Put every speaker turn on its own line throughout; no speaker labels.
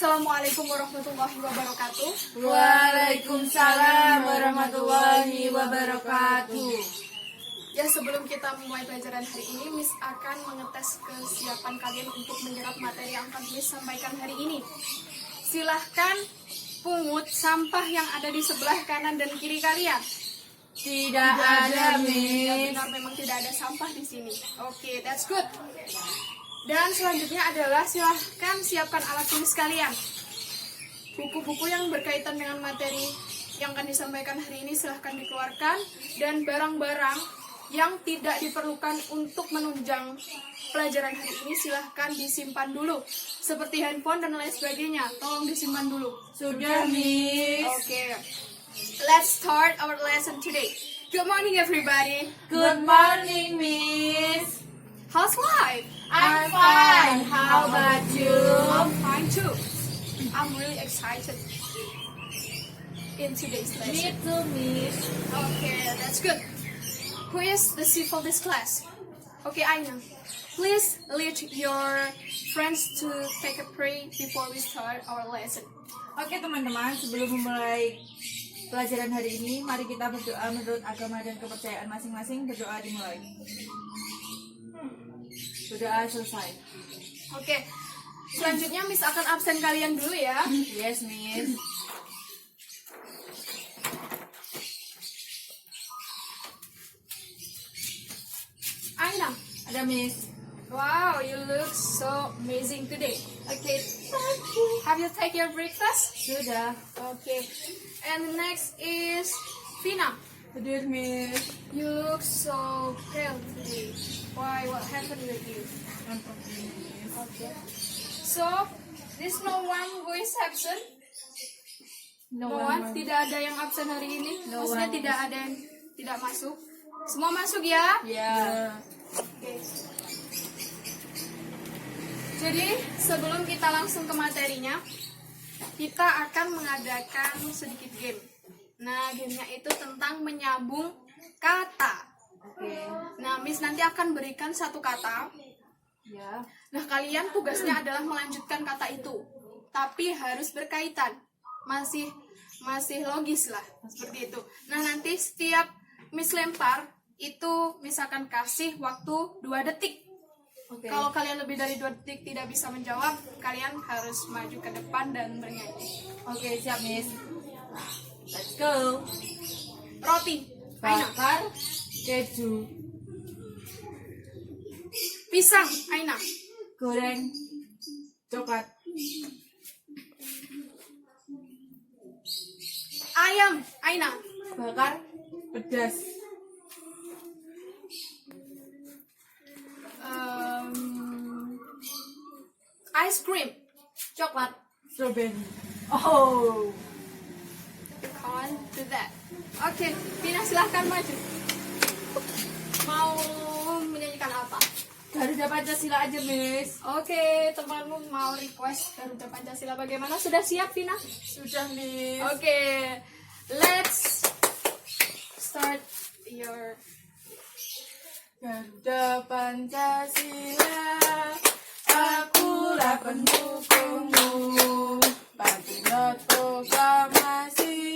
Assalamualaikum warahmatullahi wabarakatuh.
Waalaikumsalam warahmatullahi wabarakatuh.
Ya, sebelum kita memulai pelajaran hari ini, Miss akan mengetes kesiapan kalian untuk menyerap materi yang akan Miss sampaikan hari ini. Silahkan pungut sampah yang ada di sebelah kanan dan kiri kalian.
Tidak ada,
Ya,
Miss.
benar, memang tidak ada sampah di sini. Oke, that's good. Dan selanjutnya adalah silahkan siapkan alat tulis kalian. Buku-buku yang berkaitan dengan materi yang akan disampaikan hari ini silahkan dikeluarkan. Dan barang-barang yang tidak diperlukan untuk menunjang pelajaran hari ini silahkan disimpan dulu. Seperti handphone dan lain sebagainya, tolong disimpan dulu.
Sudah, Miss.
Okay, let's start our lesson today. Good morning, everybody.
Good morning, Miss.
How's life?
I'm fine. How about you?
I'm fine too. I'm really excited in today's
Me
lesson.
too, Miss.
Okay, that's good. Who is the chief of this class? Okay, Aina. Please lead your friends to take a pray before we start our lesson.
Oke, teman-teman, sebelum memulai pelajaran hari ini, mari kita berdoa menurut agama dan kepercayaan masing-masing. Berdoa dimulai. Berdoa selesai.
Oke, selanjutnya Miss akan absen kalian dulu ya.
Yes, Miss.
Aina.
Ada, Miss.
Wow, you look so amazing today. Okay,
Thank you.
have you taken your breakfast?
Sudah.
Okay, and the next is Vina.
Sudah, Miss.
You look so pale today. Why? What happened with you?
Miss.
Okay. So, there's no one who is absent. No one. Tidak ada yang absen hari ini.
No
Maksudnya
one.
tidak ada yang tidak masuk. Semua masuk ya?
Ya.
Oke. Jadi, sebelum kita langsung ke materinya, kita akan mengadakan sedikit game. Nah, gamenya itu tentang menyambung kata.
Oke.
Nah, Miss nanti akan berikan satu kata.
Ya.
Nah, kalian tugasnya adalah melanjutkan kata itu. Tapi harus berkaitan. Masih logis lah, seperti itu. Nah, nanti setiap Miss lempar, itu Miss akan kasih waktu 2 detik.
Oke.
Kalau kalian lebih dari 2 detik tidak bisa menjawab, kalian harus maju ke depan dan bernyanyi.
Oke, siap, Miss. Let's go.
Roti, Aina.
Bakar keju,
Pisang, Aina.
goreng coklat,
Ayam, Aina.
bakar pedas,
Ice cream.
coklat, strawberry. Oh.
On to that. Oke, Vina silahkan maju. Mau menyanyikan apa?
Garuda Pancasila aja, Miss.
Oke, temanmu mau request Garuda Pancasila bagaimana? Sudah siap, Vina?
Sudah, Miss.
Oke, let's start your...
Garuda Pancasila, akulah pendukungmu. Patriot proklamasi,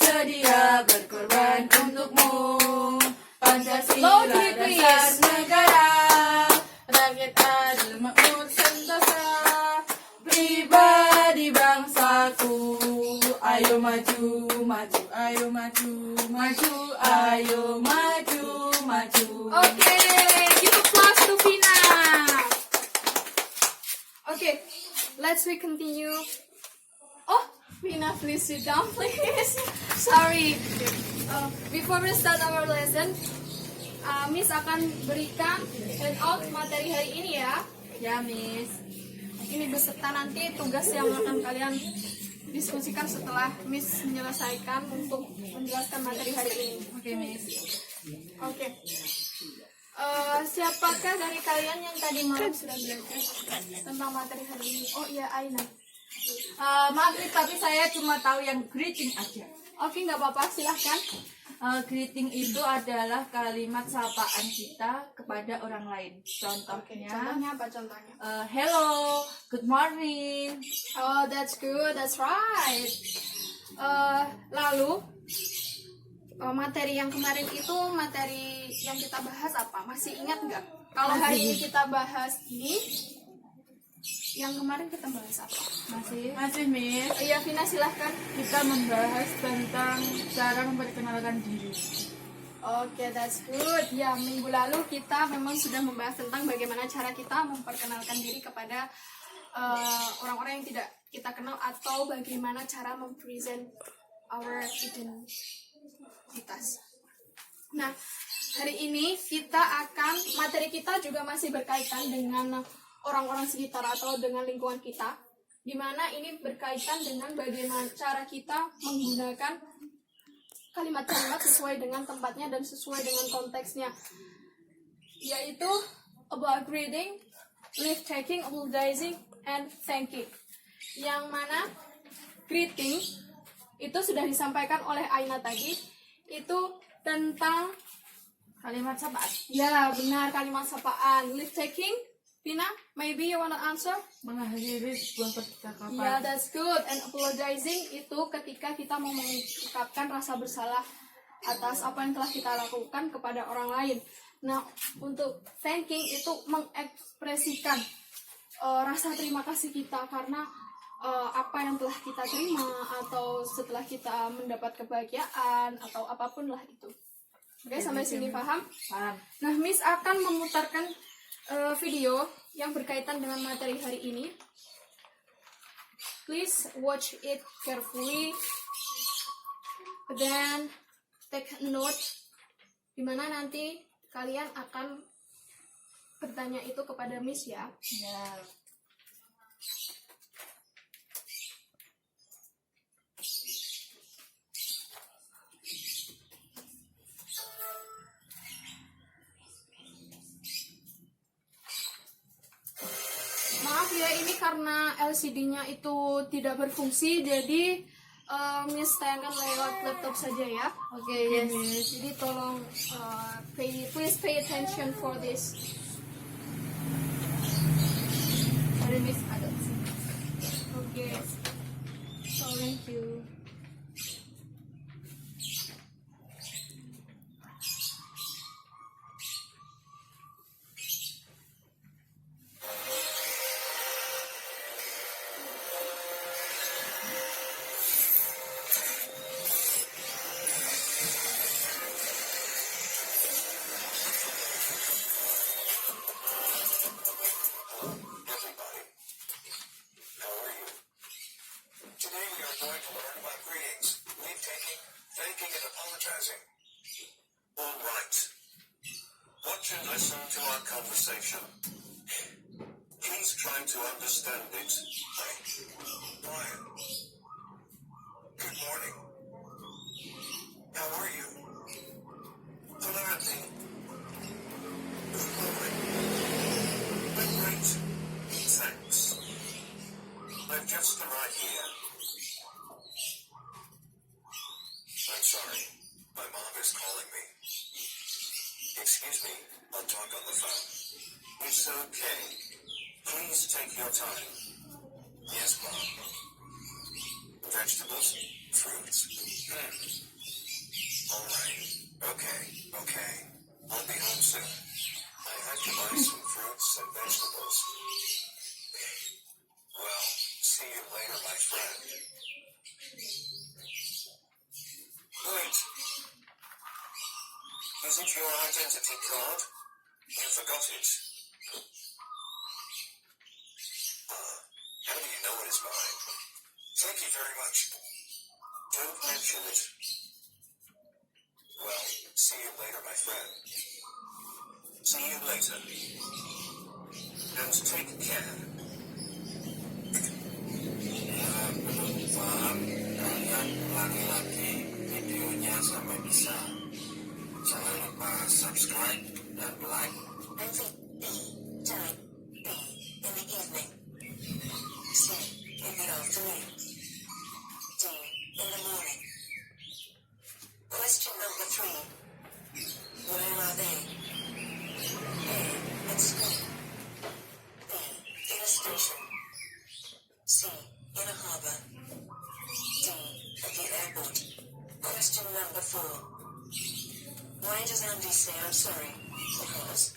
sedia berkorban untukmu. Pancasila
Low key, please.
dasar negara, rakyat adil makmur sentosa, pribadi bangsaku. Ayo maju, maju, ayo maju, maju, ayo maju, maju.
Oke, give applause to Vina. Oke, let's we continue. Oh, Vina, please sit down, please. Sorry. Before we start our lesson, Miss akan berikan handout materi hari ini ya.
Ya, Miss.
Ini beserta nanti tugas yang akan kalian diskusikan setelah Miss menyelesaikan untuk menjelaskan materi hari ini.
Oke, Miss.
Oke. Siapakah dari kalian yang tadi malam sudah belajar tentang materi hari ini? Oh iya, Aina.
Maaf, Miss, tapi saya cuma tahu yang greeting aja.
Oke, nggak apa-apa, silahkan.
Greeting itu adalah kalimat sapaan kita kepada orang lain. Contohnya,
Contohnya apa contohnya?
hello, good morning.
Oh, that's good, that's right. Lalu materi yang kemarin itu materi yang kita bahas apa? Masih ingat nggak? Kalau hari ini kita bahas ini, yang kemarin kita bahas apa?
Masih Miss.
Iya, Vina silahkan.
Kita membahas tentang cara memperkenalkan diri.
Oke, that's good. Ya, minggu lalu kita memang sudah membahas tentang bagaimana cara kita memperkenalkan diri kepada orang-orang yang tidak kita kenal, atau bagaimana cara mempresent our identitas. Nah, hari ini materi kita juga masih berkaitan dengan orang-orang sekitar atau dengan lingkungan kita, di mana ini berkaitan dengan bagaimana cara kita menggunakan kalimat-kalimat sesuai dengan tempatnya dan sesuai dengan konteksnya, yaitu about greeting, leave taking, apologizing, and thanking. Yang mana greeting itu sudah disampaikan oleh Aina tadi, itu tentang
Kalimat sapaan.
ya benar, kalimat sapaan. Leave taking, Vina, maybe you wanna answer?
Mengakhiri sebuah percakapan.
Yeah, that's good. And apologizing itu ketika kita mau mengungkapkan rasa bersalah atas apa yang telah kita lakukan kepada orang lain. Nah, untuk thanking itu mengekspresikan rasa terima kasih kita karena apa yang telah kita terima, atau setelah kita mendapat kebahagiaan, atau apapun lah itu. Oke, sampai sini paham?
Paham.
Nah, Miss akan memutarkan video yang berkaitan dengan materi hari ini. Please watch it carefully, then take a note, dimana nanti kalian akan bertanya itu kepada Miss ya.
Ya.
Maaf ya, ini karena LCD-nya itu tidak berfungsi, jadi Miss tayangkan lewat laptop saja ya.
Oke, yes.
Jadi tolong please pay attention for this.
Sorry Miss, ada.
Oke. So thank you.
Today we are going to learn about greetings, leave taking, thanking, and apologizing. All right. Watch and listen to our conversation. Please try to understand it. Hi, Brian. Good morning. How are you? Hello, Anthony. Good morning. I'm great. Thanks. I've just arrived here. I'm sorry. My mom is calling me. Excuse me. I'll talk on the phone. It's okay. Please take your time. Yes, Mom. Vegetables? Fruits? All right. Okay. I'll be home soon. I have to buy some fruits and vegetables. Well, see you later, my friend. Wait. Is it your identity card? You forgot it. How do you know it is mine? Thank you very much. Don't mention it. Well, see you later, my friend. See you later. And take care. Kalian laki-laki videonya sampai bisa. Jangan lupa subscribe dan like. Time B in the evening. C in the afternoon. D in the morning. Question number 3. Why does Andy say I'm sorry? Because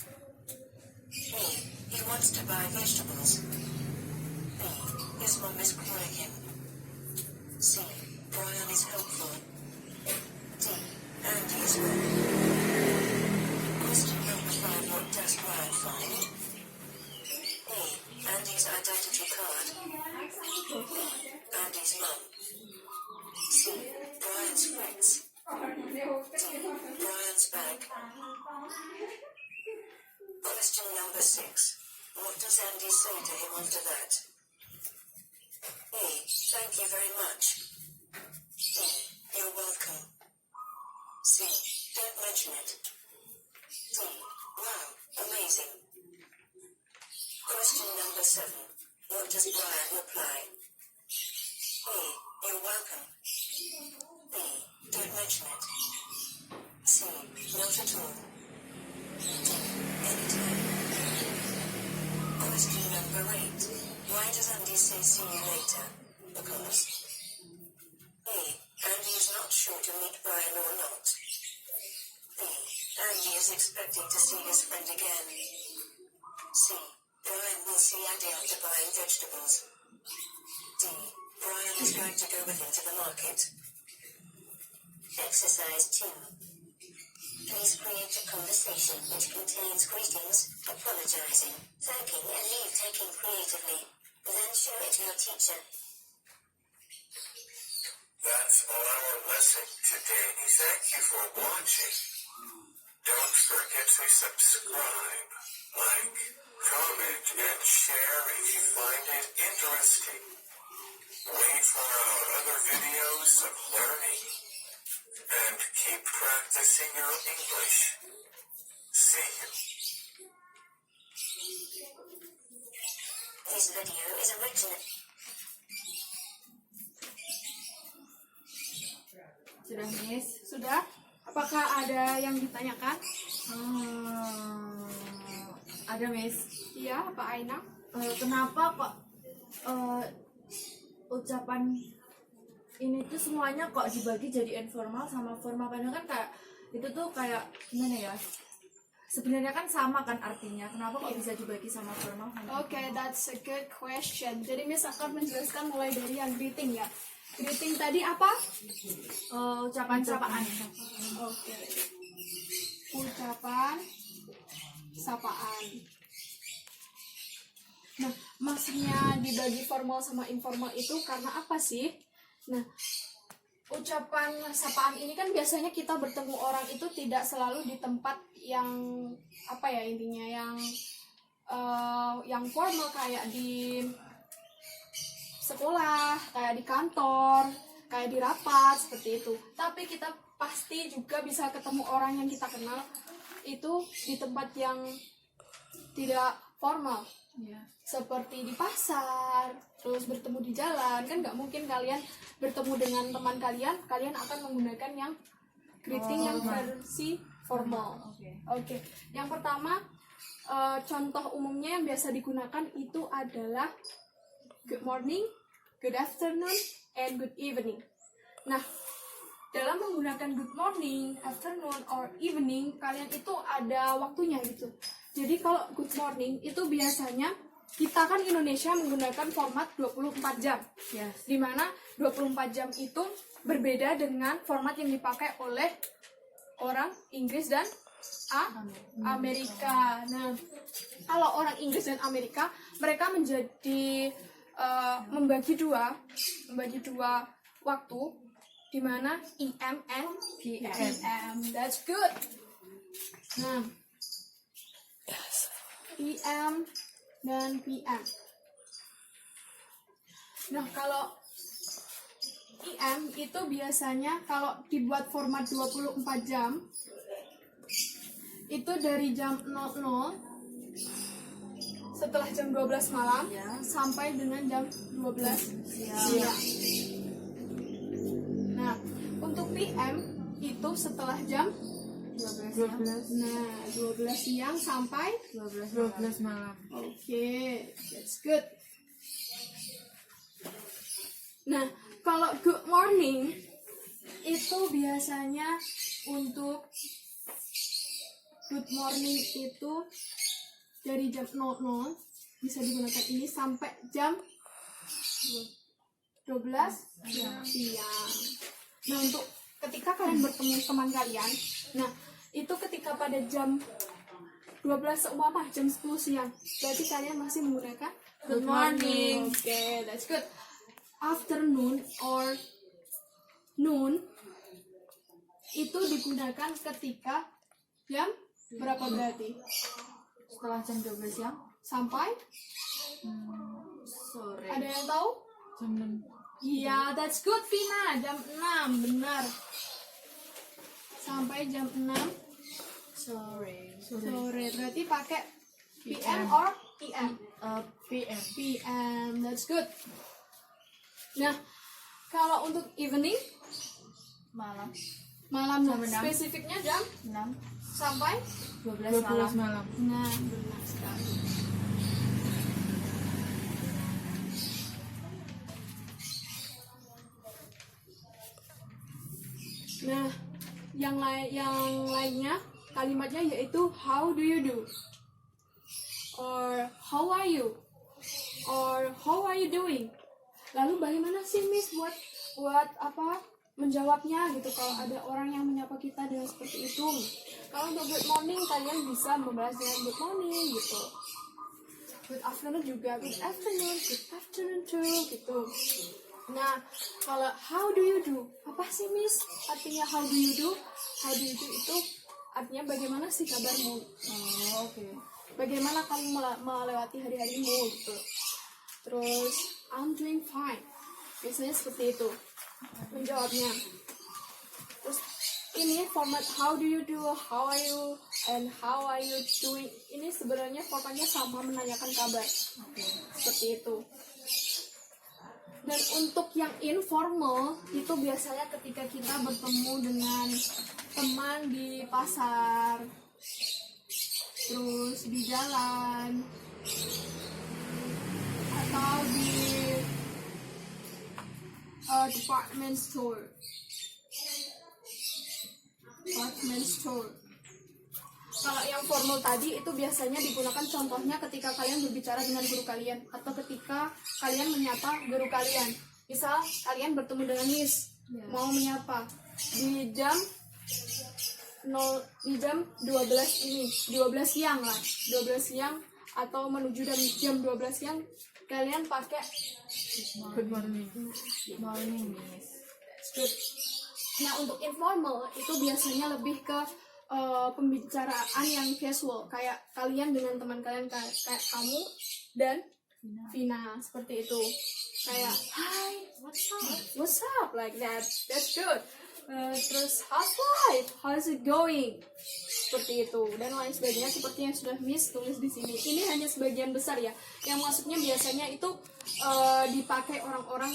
A. He wants to buy vegetables. B. His mom is crying. C. Brian is helpful. D. Andy is wrong. Question number 5. What does Brian find? A. Andy's identity card. B. Andy's mum. C. Brian's friends. D. Brian's bag. Question number 6. What does Andy say to him after that? A. Thank you very much. B. You're welcome. C. Don't mention it. D. Wow, amazing. Question number 7. What does Brian reply? A. You're welcome. B. Don't mention it. C. Not at all. D. Anytime. Question number 8. Why does Andy say see you later? Because A. Andy is not sure to meet Brian or not. B. Andy is expecting to see his friend again. C. Brian will see Andy after buying vegetables. D. Brian is going to go with him to the market. Exercise 2. Please create a conversation which contains greetings, apologizing, thanking, and leave-taking creatively. Then show it to your teacher. That's our lesson today. Thank you for watching. Don't forget to subscribe, like, comment, and share if you find it interesting. Wait for our other videos of learning. And keep practicing your English. See you. This video is original.
Sudah, Miss?
Sudah? Apakah ada yang ditanyakan?
Ada, Miss.
Iya, Pak Aina?
Kenapa kok ucapan ini tuh semuanya kok dibagi jadi informal sama formal? Padahal kan kayak itu tuh kayak gimana ya? Sebenarnya kan sama kan artinya. Kenapa kok bisa dibagi sama formal?
Oke, that's a good question. Jadi Miss akan menjelaskan mulai dari yang greeting ya. Greeting tadi apa?
Ucapan sapaan.
Oke. Ucapan sapaan. Nah, maksudnya dibagi formal sama informal itu karena apa sih? Nah, ucapan sapaan ini kan biasanya kita bertemu orang itu tidak selalu di tempat yang apa ya intinya yang formal kayak di sekolah, kayak di kantor, kayak di rapat seperti itu. Tapi kita pasti juga bisa ketemu orang yang kita kenal itu di tempat yang tidak formal.
Ya.
Seperti di pasar, terus bertemu di jalan, kan nggak mungkin kalian bertemu dengan teman kalian akan menggunakan yang greeting yang versi formal. Oke. Yang pertama, contoh umumnya yang biasa digunakan itu adalah good morning, good afternoon, and good evening. Nah, dalam menggunakan good morning, afternoon, or evening, kalian itu ada waktunya gitu. Jadi kalau good morning itu biasanya kita kan Indonesia menggunakan format 24 jam.
Yes.
Dimana 24 jam itu berbeda dengan format yang dipakai oleh orang Inggris dan Amerika. Nah, kalau orang Inggris dan Amerika, mereka menjadi membagi dua waktu, dimana EM and PM. That's good. Nah, EM dan PM. Nah, kalau EM itu biasanya kalau dibuat format 24 jam itu dari jam 00 setelah jam 12 malam sampai dengan jam 12 siang. Nah, untuk PM itu setelah jam
12
Nah, 12 siang sampai
12 malam.
Oke, that's good. Nah, kalau good morning itu biasanya untuk good morning itu dari jam 00 bisa digunakan ini sampai jam 12 siang. Nah, untuk ketika kalian bertemu teman kalian, nah itu ketika pada jam 12 seumpama jam 10 siang, berarti kalian masih menggunakan
Good morning.
Oke, that's good. Afternoon or noon itu digunakan ketika jam berapa berarti?
Setelah jam 12 siang
Sampai?
sore.
Ada yang tahu?
Jam 6.
Iya, that's good Vina. Jam 6, benar. Sampai jam 6
Sore.
sore. Berarti pakai PM or PM?
PM.
PM, that's good. Nah, kalau untuk evening,
Malam.
malam,
Jam 6.
spesifiknya jam
6.
sampai?
12 malam.
Nah, benar sekali. Nah, yang lainnya kalimatnya yaitu how do you do, or how are you, or how are you doing. Lalu bagaimana sih Miss buat apa menjawabnya gitu kalau ada orang yang menyapa kita dengan seperti itu. Kalau untuk good morning kalian bisa membalas dengan good morning gitu. Good afternoon juga good afternoon too gitu. Nah, kalau how do you do, apa sih Miss artinya how do you do? How do you do itu artinya bagaimana sih kabarmu?
Oke.
Bagaimana kamu melewati hari-harimu gitu. Terus I'm doing fine, biasanya seperti itu menjawabnya. Terus ini format how do you do, how are you, and how are you doing, ini sebenarnya formatnya sama, menanyakan kabar. Seperti itu. Dan untuk yang informal itu biasanya ketika kita bertemu dengan teman di pasar, terus di jalan, atau di department store. Kalau yang formal tadi itu biasanya digunakan contohnya ketika kalian berbicara dengan guru kalian atau ketika kalian menyapa guru kalian. Misal kalian bertemu dengan Miss, mau menyapa di jam 12 ini, 12 siang lah, 12 siang atau menuju jam 12 siang kalian pakai
Good morning. Good morning, Miss.
good. Nah, untuk informal itu biasanya lebih ke pembicaraan yang casual, kayak kalian dengan teman kalian, kayak kamu dan Vina seperti itu. Kayak hi, what's up, like that. That's good. Terus how's life, how's it going, seperti itu dan lain sebagainya seperti yang sudah Miss tulis di sini. Ini hanya sebagian besar ya, yang maksudnya biasanya itu dipakai orang-orang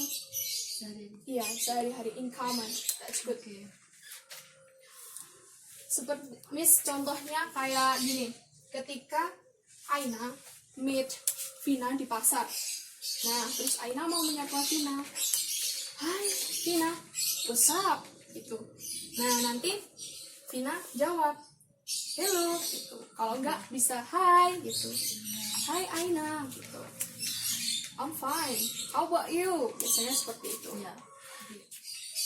sehari-hari in common. That's good. Seperti Miss contohnya kayak gini, ketika Aina meet Vina di pasar. Nah, terus Aina mau menyapa Vina, hai Vina, what's up, gitu. Nah, nanti Vina jawab hello gitu. Kalau enggak bisa hai gitu, hai Aina gitu. I'm fine, how about you, biasanya seperti itu.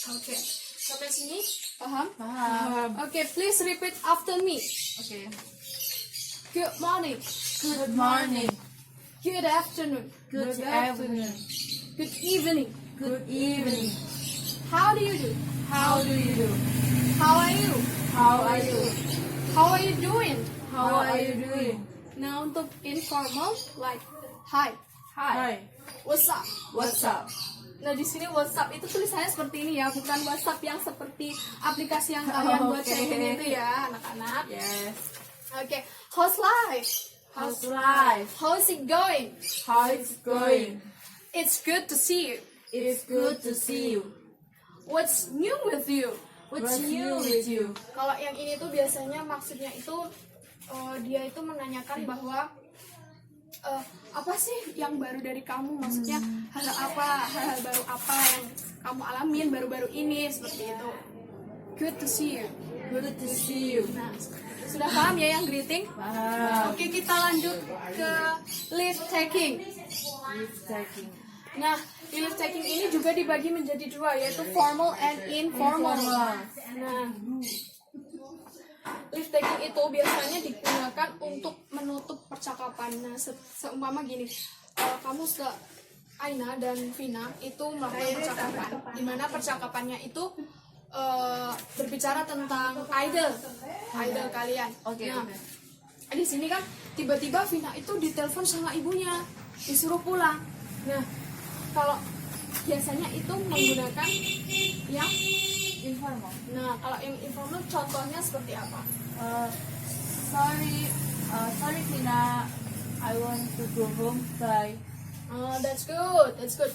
Oke, sampai sini paham?
Paham.
Oke, please repeat after me.
Oke.
Good morning,
Good morning.
good afternoon,
Good afternoon.
good evening.
Good evening.
How do you do?
How do you do?
How are you?
How are you?
How are you doing?
How are you doing?
Nah, untuk informal like hi,
Hi.
what's up.
What's up?
Nah, di sini WhatsApp itu tulisannya seperti ini ya, bukan WhatsApp yang seperti aplikasi yang kalian buat
Oke.
chatting itu ya, anak-anak.
Yes.
Oke, how's life?
How's life?
How's it going?
How it's going?
It's good to see you.
It is good to see you.
What's new with you?
What's new with you?
Kalau yang ini tuh biasanya maksudnya itu dia itu menanyakan bahwa apa sih yang baru dari kamu, maksudnya hal-hal baru apa yang kamu alamin baru-baru ini, seperti itu. good to see you.
Good to see you.
Nah, sudah paham ya yang greeting?
Paham.
Oke, kita lanjut ke leave taking.
Leave taking.
Nah, di leave taking ini juga dibagi menjadi dua, yaitu formal and informal. Nah, leave taking itu biasanya digunakan untuk menutup percakapan. Nah, seumpama gini, kamu sudah Aina dan Vina itu melakukan percakapan, di mana percakapannya itu berbicara tentang idol kalian.
Oke,
Nah,
oke.
di sini kan tiba-tiba Vina itu ditelepon sama ibunya, disuruh pulang. Nah, kalau biasanya itu menggunakan yang
Informal.
nah, kalau yang informal contohnya seperti apa?
Sorry Tina, I want to go home. Bye.
That's good.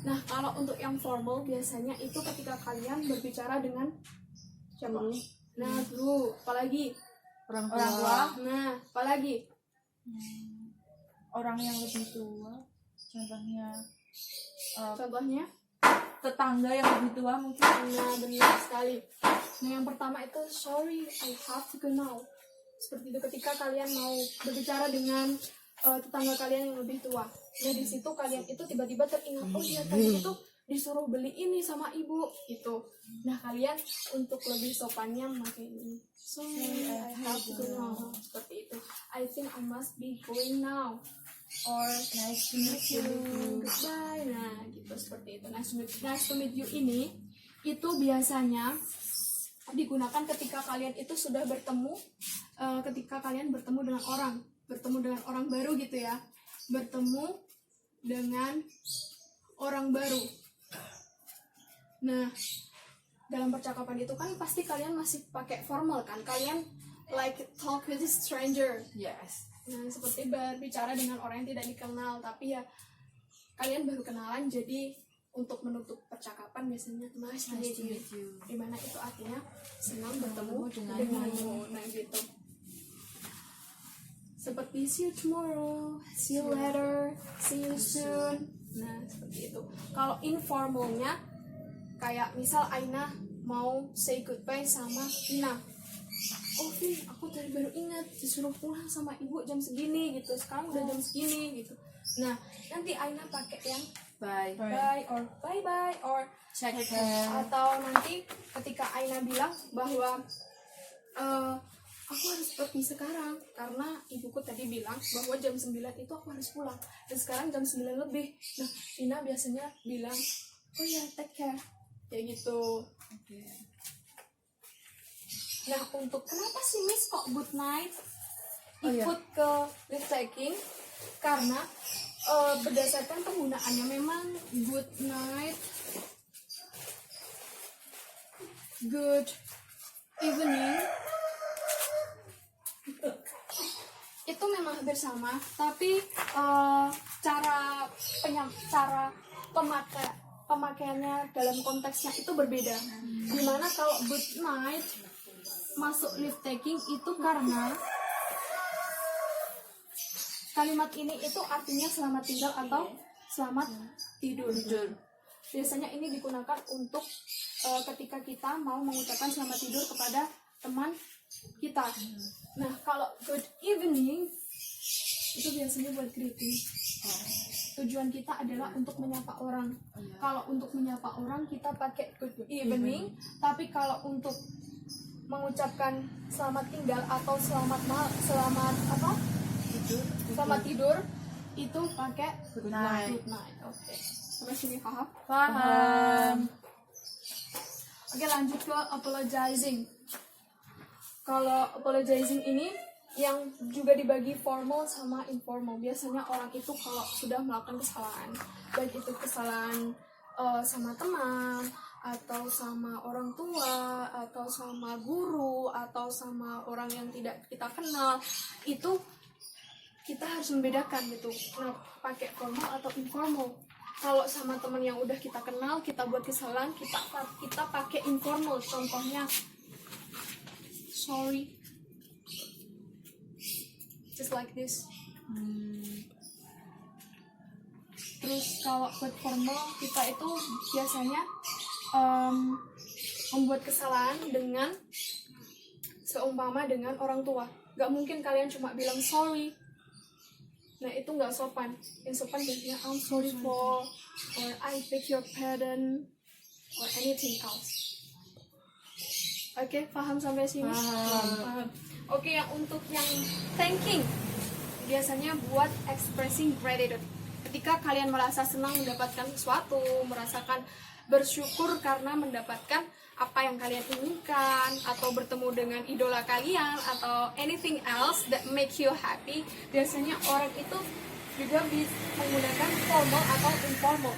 Nah, kalau untuk yang formal biasanya itu ketika kalian berbicara dengan siapa?
Guru.
Nah, guru, apalagi?
Orang tua.
Nah, apalagi?
Orang yang lebih tua. Contohnya
Contohnya?
tetangga yang lebih tua mungkin.
Nah, benar sekali. Nah, yang pertama itu sorry, I have to go now. Seperti itu ketika kalian mau berbicara dengan tetangga kalian yang lebih tua. Nah, di situ kalian itu tiba-tiba teringat, oh dia tadi itu disuruh beli ini sama ibu itu. Nah, kalian untuk lebih sopannya memakai ini. Sorry, I have to go now. Seperti itu. I think I must be going now. Or
Nice to meet you.
goodbye. Nah, gitu seperti itu. Nice to meet you ini itu biasanya digunakan ketika kalian itu sudah bertemu, ketika kalian bertemu dengan orang baru gitu ya, bertemu dengan orang baru. Nah, dalam percakapan itu kan pasti kalian masih pakai formal kan, kalian like talk with a stranger.
Yes.
Nah, seperti berbicara dengan orang yang tidak dikenal, tapi ya kalian baru kenalan, jadi untuk menutup percakapan biasanya nice to meet you. Dimana itu artinya senang bertemu denganmu. Nah, gitu. Seperti see you tomorrow, see you later, see you soon. Nah, seperti itu. Kalau informalnya kayak misal Aina mau say goodbye sama Ina. Oh Vin, aku tadi baru ingat disuruh pulang sama ibu jam segini gitu. Sekarang udah jam segini gitu. Nah, nanti Aina pakai yang
Bye.
bye or bye bye or
Check care.
atau nanti ketika Aina bilang bahwa aku harus pergi sekarang karena ibuku tadi bilang bahwa jam 9 itu aku harus pulang dan sekarang jam 9 lebih. Nah, Ina biasanya bilang, oh ya, take care, kayak gitu.
Oke.
Nah, untuk kenapa sih Miss kok good night
Oh, iya.
ikut ke leave taking? Karena berdasarkan penggunaannya memang good night, good evening itu memang hampir sama, tapi cara pemakaiannya dalam konteksnya itu berbeda. Dimana kalau good night masuk leave taking itu karena kalimat ini itu artinya selamat tinggal atau selamat tidur. Biasanya ini digunakan untuk ketika kita mau mengucapkan selamat tidur kepada teman kita. Nah, kalau good evening itu biasanya buat greeting. Tujuan kita adalah untuk menyapa orang. Kalau untuk menyapa orang kita pakai good evening, tapi kalau untuk mengucapkan selamat tinggal atau selamat tidur itu pakai
Good night.
good night. Oke. Sampai sini paham?
Paham.
Oke, lanjut ke apologizing. Kalau apologizing ini yang juga dibagi formal sama informal. Biasanya orang itu kalau sudah melakukan kesalahan, baik itu kesalahan sama teman, atau sama orang tua, atau sama guru, atau sama orang yang tidak kita kenal, itu kita harus membedakan gitu. Nah, pakai formal atau informal. Kalau sama teman yang udah kita kenal, kita buat kesalahan, kita pakai informal. Contohnya, sorry, just like this. Terus kalau buat formal kita itu biasanya membuat kesalahan dengan seumpama dengan orang tua. Gak mungkin kalian cuma bilang sorry. Nah itu gak sopan. Yang sopan biasanya I'm sorry for, or I beg your pardon, or anything else. Oke, paham sampai sini? Paham. Oke, yang untuk yang thanking biasanya buat expressing gratitude. Ketika kalian merasa senang mendapatkan sesuatu, merasakan bersyukur karena mendapatkan apa yang kalian inginkan, atau bertemu dengan idola kalian, atau anything else that make you happy, biasanya orang itu juga bisa menggunakan formal atau informal.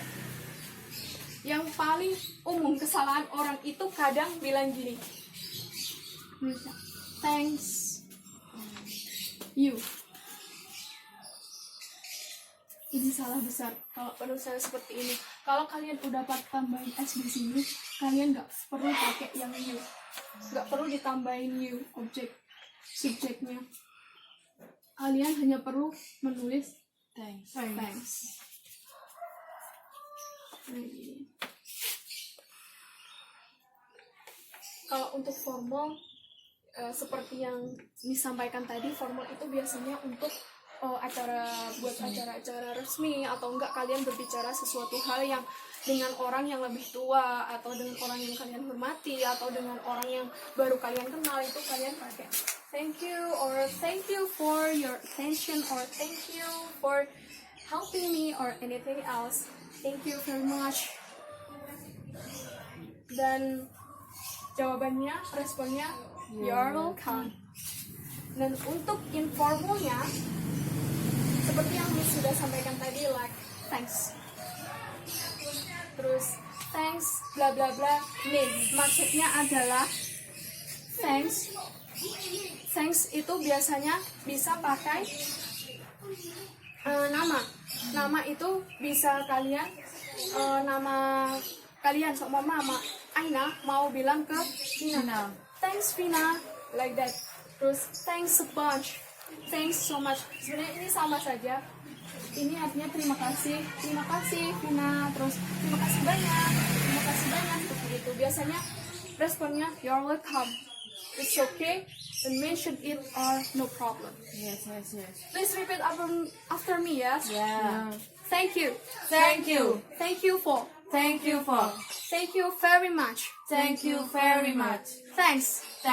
Yang paling umum kesalahan orang itu kadang bilang gini, thanks you. Ini salah besar kalau menurut saya seperti ini. Kalau kalian udah tambahin S di sini, kalian nggak perlu pakai yang you, nggak perlu ditambahin you objek subjeknya. Kalian hanya perlu menulis thanks. Nah, gini. Kalau untuk formal, seperti yang disampaikan tadi, formal itu biasanya untuk acara-acara resmi, atau enggak kalian berbicara sesuatu hal yang dengan orang yang lebih tua, atau dengan orang yang kalian hormati, atau dengan orang yang baru kalian kenal, itu kalian pakai thank you, or thank you for your attention, or thank you for helping me, or anything else. Thank you very much. Dan jawabannya, responnya you're welcome. Dan untuk informalnya, seperti yang Miss sudah sampaikan tadi, like thanks, terus thanks bla bla bla. Nih maksudnya adalah thanks itu biasanya bisa pakai nama itu bisa kalian nama kalian, seumpama mama Aina mau bilang ke Vina, thanks Vina, like that. Terus thanks a bunch, thanks so much. Sebenarnya ini sama saja. Ini artinya terima kasih Vina. Terus terima kasih banyak seperti itu. Biasanya responnya you're welcome, it's okay, and mention it or no problem.
Yes.
Please repeat after me, yes?
Yeah.
Thank you for,
Thank you for.
thank you very much,
Thank you very much.
thanks a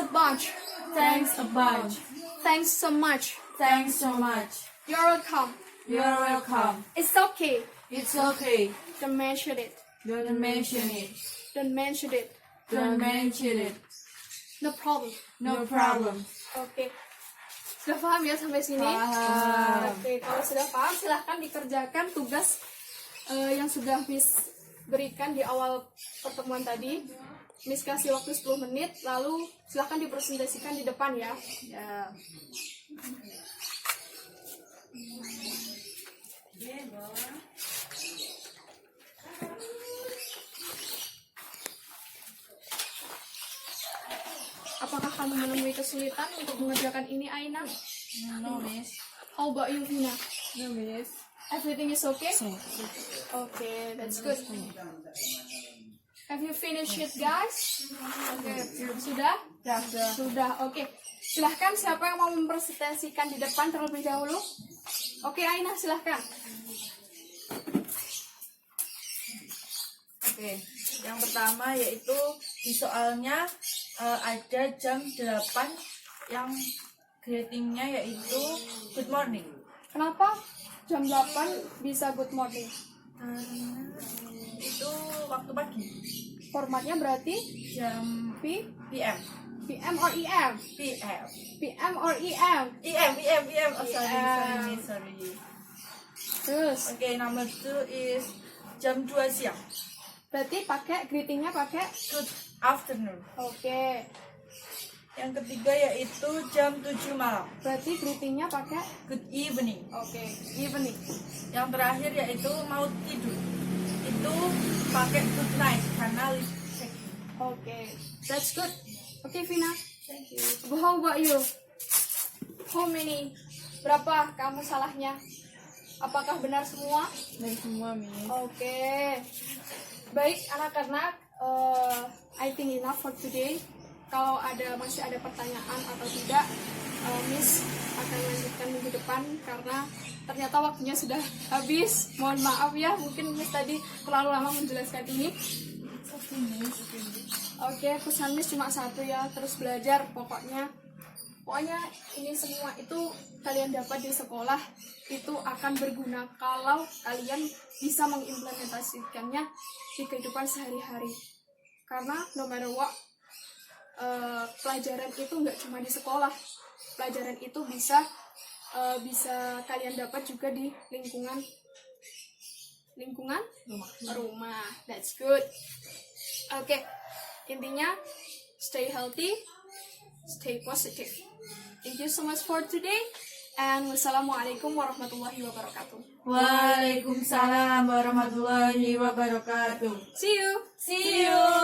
bunch,
Thanks a bunch.
thanks so much,
Thanks so much.
you're welcome,
You're welcome.
it's okay,
It's okay.
don't mention it,
Don't mention it.
don't mention it,
Don't mention it.
no problem.
No problem.
Oke, sudah paham ya sampai sini?
Paham.
Oke, kalau sudah paham silahkan dikerjakan tugas yang sudah Miss berikan di awal pertemuan tadi. Miss kasih waktu 10 menit, lalu silahkan dipresentasikan di depan ya.
Ya.
Apakah kamu menemui kesulitan untuk mengerjakan ini, Aina?
No, miss.
How about you, Vina?
No, miss.
Everything is okay? Okay, that's good. Have you finished it, guys? Okay, sudah? Sudah, oke. Silahkan, siapa yang mau mempresentasikan di depan terlebih dahulu? Oke, Aina, silahkan.
Oke, yang pertama yaitu di soalnya ada jam 8 yang greetingnya yaitu good morning.
Kenapa jam 8 bisa good morning?
Itu waktu pagi.
Formatnya berarti
Jam PM.
PM or EM?
PM.
PM or EM?
EM. Oh,
EM.
sorry.
Terus,
Oke, number 2 is jam 2 siang.
berarti greetingnya pakai
Good afternoon.
oke.
Yang ketiga yaitu jam 7 malam.
Berarti greetingnya pakai
Good evening.
oke, evening.
Yang terakhir yaitu mau tidur. Itu pakai good night karena lipstick.
Oke, that's good. Oke, Vina.
Thank you.
How about you? How many? Berapa kamu salahnya? Apakah benar semua?
Dari semua, Miss.
Oke. Baik anak-anak, I think enough for today. Kalau masih ada pertanyaan atau tidak, Miss akan lanjutkan minggu depan karena ternyata waktunya sudah habis. Mohon maaf ya, mungkin Miss tadi terlalu lama menjelaskan ini. Oke, pesan Miss cuma satu ya, terus belajar pokoknya ini semua itu kalian dapat di sekolah itu akan berguna kalau kalian bisa mengimplementasikannya di kehidupan sehari-hari. Karena no matter what, pelajaran itu nggak cuma di sekolah, pelajaran itu bisa kalian dapat juga di lingkungan rumah. That's good. Oke, intinya stay healthy, stay positive. Thank you so much for today, and wassalamualaikum warahmatullahi wabarakatuh.
Waalaikumsalam warahmatullahi wabarakatuh.
See you.
See you.